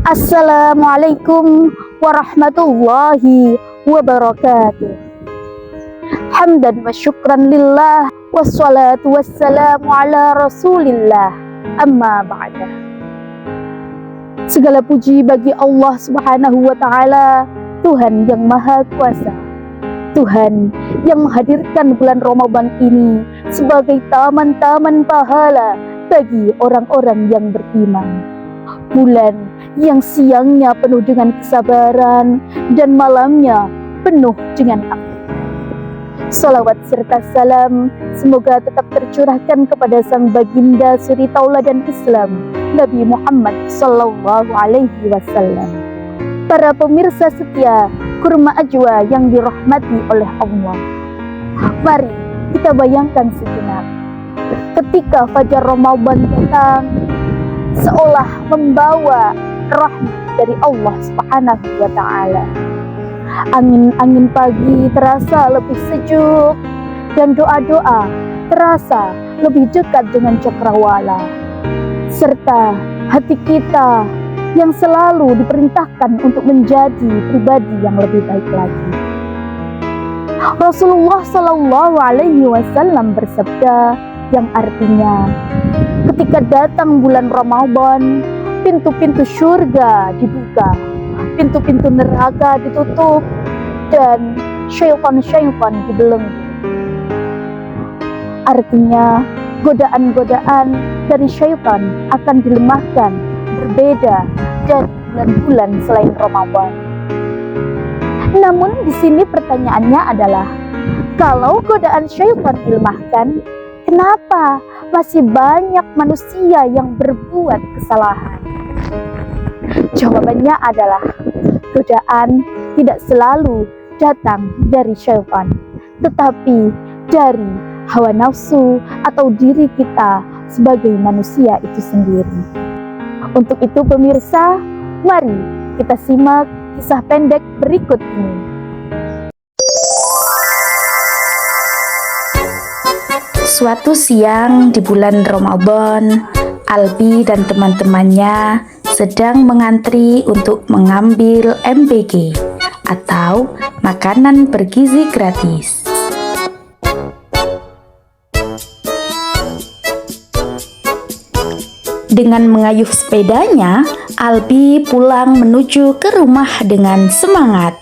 Assalamualaikum warahmatullahi wabarakatuh. Hamdan wa syukran lillah, wassalatu wassalamu ala rasulillah, amma ba'da. Segala puji bagi Allah subhanahu wa ta'ala, Tuhan yang maha kuasa, Tuhan yang menghadirkan bulan Ramadan ini sebagai taman-taman pahala bagi orang-orang yang beriman. Bulan yang siangnya penuh dengan kesabaran dan malamnya penuh dengan akhirat. Salawat serta salam semoga tetap tercurahkan kepada sang baginda suri tauladan Islam, Nabi Muhammad sallallahu alaihi wasallam. Para pemirsa setia Kurma Ajwa yang dirahmati oleh Allah, mari kita bayangkan sejenak ketika fajar Ramadan datang seolah membawa rahmat dari Allah subhanahu wa ta'ala. Angin-angin pagi terasa lebih sejuk dan doa-doa terasa lebih dekat dengan cakrawala, serta hati kita yang selalu diperintahkan untuk menjadi pribadi yang lebih baik lagi. Rasulullah Shallallahu Alaihi Wasallam bersabda yang artinya, ketika datang bulan Ramadan, pintu-pintu surga dibuka, pintu-pintu neraka ditutup, dan syaitan-syaitan dibelenggu. Artinya, godaan-godaan dari syaitan akan dilemahkan, berbeda dari bulan-bulan selain Ramadan. Namun di sini pertanyaannya adalah, kalau godaan syaitan dilemahkan, kenapa masih banyak manusia yang berbuat kesalahan? Jawabannya adalah, godaan tidak selalu datang dari syaitan, tetapi dari hawa nafsu atau diri kita sebagai manusia itu sendiri. Untuk itu pemirsa, mari kita simak kisah pendek berikut ini. Suatu siang di bulan Ramadan, Albi dan teman-temannya sedang mengantri untuk mengambil MBG atau makanan bergizi gratis. Dengan mengayuh sepedanya, Albi pulang menuju ke rumah dengan semangat.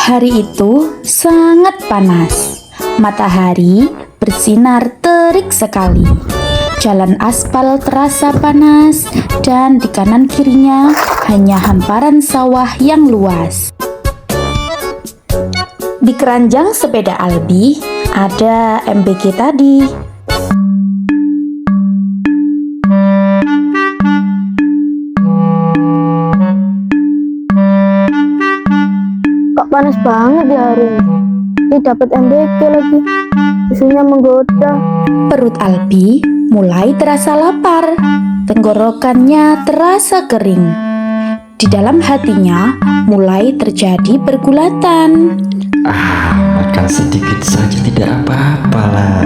Hari itu sangat panas. Matahari bersinar terik sekali. Jalan aspal terasa panas dan di kanan kirinya hanya hamparan sawah yang luas. Di keranjang sepeda Albi ada MBG tadi. Kok panas banget ya hari ini? Ini dapat MBG lagi, isinya menggoda. Perut Albi mulai terasa lapar, tenggorokannya terasa kering. Di dalam hatinya mulai terjadi pergulatan. Makan sedikit saja tidak apa-apalah,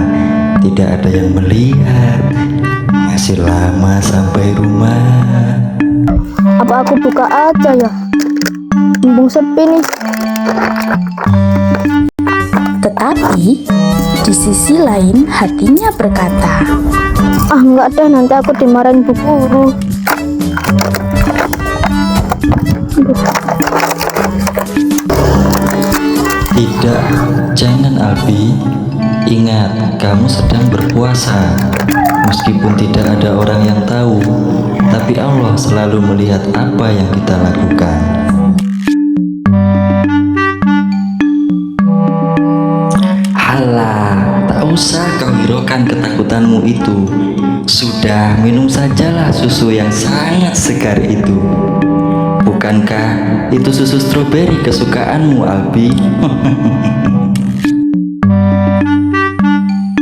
tidak ada yang melihat, masih lama sampai rumah. Apa aku buka aja ya? Mumpung sepi nih. Tetapi di sisi lain hatinya berkata, Enggak deh, nanti aku dimarahin bu guru. Tidak, jangan Albi. Ingat, kamu sedang berpuasa. Meskipun tidak ada orang yang tahu, tapi Allah selalu melihat apa yang kita lakukan. Halah, tak usah kau hiraukan ketakutanmu itu. Sudah, minum sajalah susu yang sangat segar itu. Bukankah itu susu stroberi kesukaanmu, Albi?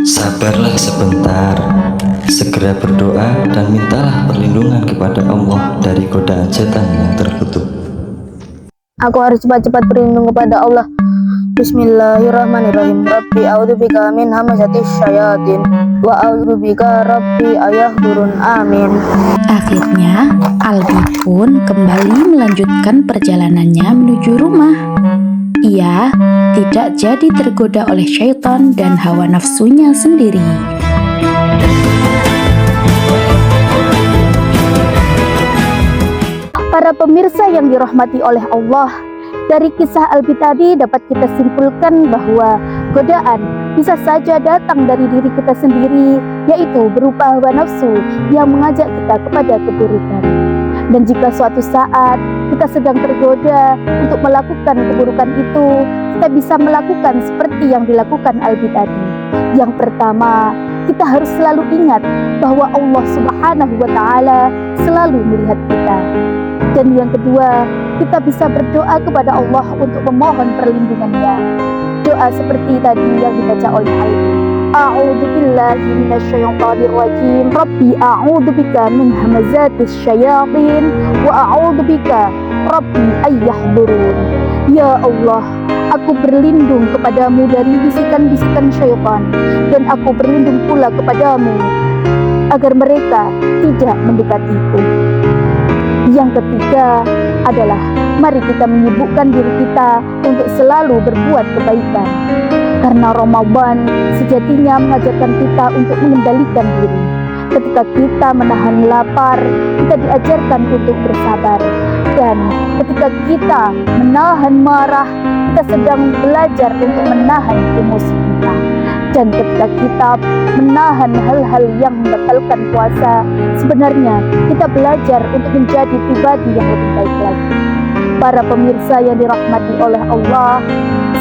Sabarlah sebentar, segera berdoa dan mintalah perlindungan kepada Allah dari godaan setan yang terkutuk. Aku harus cepat-cepat berlindung kepada Allah. Bismillahirrahmanirrahim. Rabbi a'udzubika min hamazatis syayatin wa a'udzubika rabbi ayahdurun. Amin. Akhirnya, Albi pun kembali melanjutkan perjalanannya menuju rumah. Ia tidak jadi tergoda oleh syaitan dan hawa nafsunya sendiri. Para pemirsa yang dirahmati oleh Allah, dari kisah Albi tadi dapat kita simpulkan bahwa godaan bisa saja datang dari diri kita sendiri, yaitu berupa hawa nafsu yang mengajak kita kepada keburukan. Dan jika suatu saat kita sedang tergoda untuk melakukan keburukan itu, kita bisa melakukan seperti yang dilakukan Albi tadi. Yang pertama, kita harus selalu ingat bahwa Allah Subhanahu wa Ta'ala selalu melihat kita. Dan yang kedua, kita bisa berdoa kepada Allah untuk memohon perlindungannya. Doa seperti tadi yang dibaca oleh Albi. A'udzu billahi minasyaitonir rajim. Rabbi a'udzu bika min hamazatis syayatin wa a'udzu bika rabbi ayyahdurun. Ya Allah, aku berlindung kepadamu dari bisikan-bisikan syaitan, dan aku berlindung pula kepadamu agar mereka tidak mendekatiku. Yang ketiga adalah mari kita menyibukkan diri kita untuk selalu berbuat kebaikan. Karena Ramadan sejatinya mengajarkan kita untuk mengendalikan diri. Ketika kita menahan lapar, kita diajarkan untuk bersabar. Dan ketika kita menahan marah, kita sedang belajar untuk menahan emosi kita. Dan ketika kita menahan hal-hal yang membatalkan puasa, sebenarnya kita belajar untuk menjadi pribadi yang lebih baik lagi. Para pemirsa yang dirahmati oleh Allah,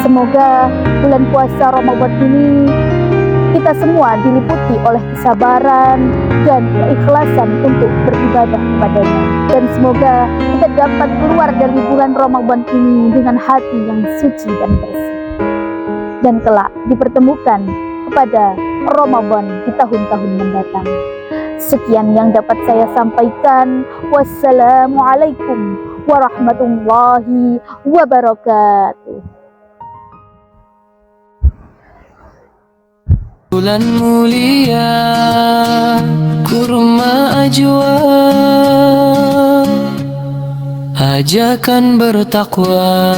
semoga bulan puasa Ramadan ini kita semua diliputi oleh kesabaran dan keikhlasan untuk beribadah kepadanya. Dan semoga kita dapat keluar dari bulan Ramadan ini dengan hati yang suci dan bersih. Dan kelak dipertemukan kepada Ramadan di tahun-tahun mendatang. Sekian yang dapat saya sampaikan. Wassalamualaikum warahmatullahi wabarakatuh. Bulan mulia, kurma ajwa, ajakan bertakwa.